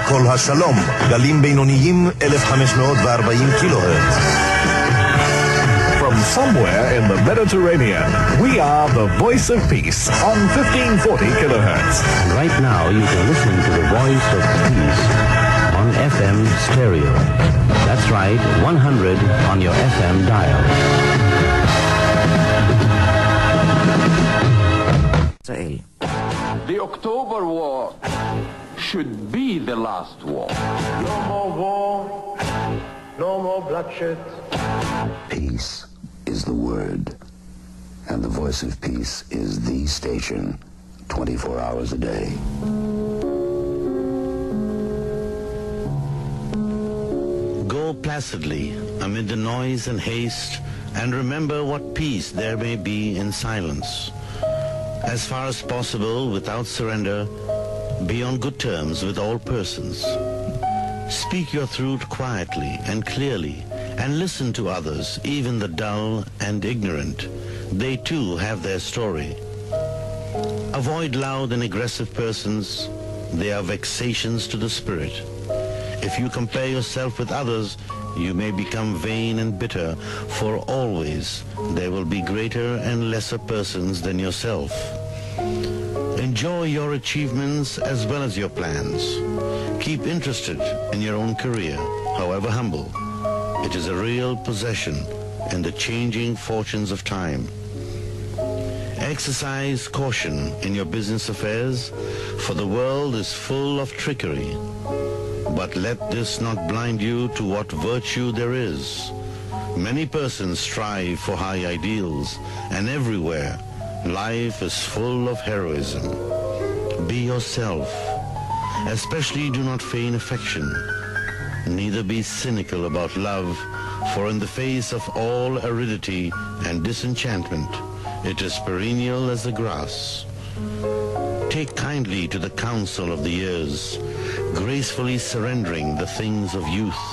כל השלום, גלים בינוניים 1540 קילוהרץ. From somewhere in the Mediterranean, we are the Voice of Peace on 1540 kilohertz. Right now you can listen to the Voice of Peace on FM stereo. That's right, 100 on your FM dial. The October War should be the last war. No more war, no more bloodshed. Peace is the word, and the Voice of Peace is the station 24 hours a day. Go placidly amid the noise and haste, and remember what peace there may be in silence. As far as possible, without surrender, be on good terms with all persons. Speak your truth quietly and clearly, and listen to others, even the dull and ignorant. They too have their story. Avoid loud and aggressive persons. They are vexations to the spirit. If you compare yourself with others, you may become vain and bitter, for always there will be greater and lesser persons than yourself. Enjoy your achievements as well as your plans. Keep interested in your own career, however humble. It is a real possession in the changing fortunes of time. Exercise caution in your business affairs, for the world is full of trickery. But let this not blind you to what virtue there is. Many persons strive for high ideals, and everywhere life is full of heroism. Be yourself. Especially do not feign affection. Neither be cynical about love, for in the face of all aridity and disenchantment, it is perennial as the grass. Take kindly to the counsel of the years, gracefully surrendering the things of youth.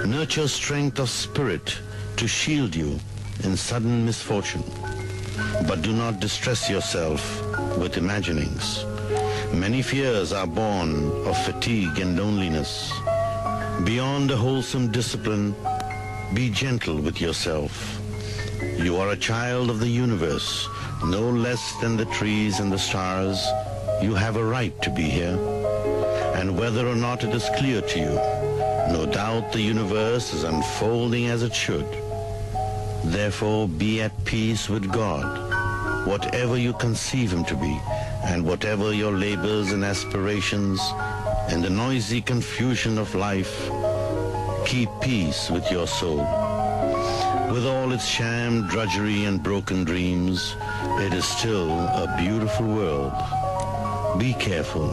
Nurture strength of spirit to shield you in sudden misfortune, but do not distress yourself with imaginings. Many fears are born of fatigue and loneliness. Beyond a wholesome discipline, be gentle with yourself. You are a child of the universe, no less than the trees and the stars. You have a right to be here. And whether or not it is clear to you, no doubt the universe is unfolding as it should. Therefore, be at peace with God, whatever you conceive him to be, and whatever your labors and aspirations. In the noisy confusion of life, keep peace with your soul. With all its sham, drudgery, and broken dreams, it is still a beautiful world. Be careful.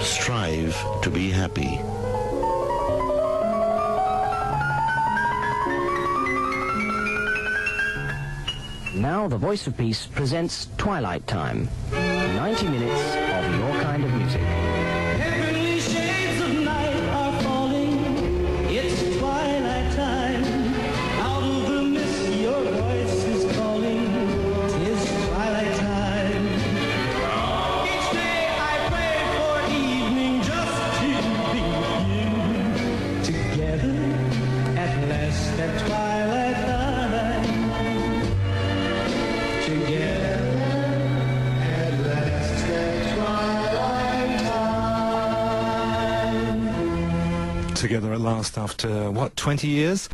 Strive to be happy. Now the Voice of Peace presents Twilight Time. 90 minutes of your kind of music. Heavenly shades of night are falling. It's twilight time. Out of the mist your voice is calling. 'Tis twilight time. Each day I pray for evening just to be with you. Together at last at twilight time. Together. Together at last after, 20 years?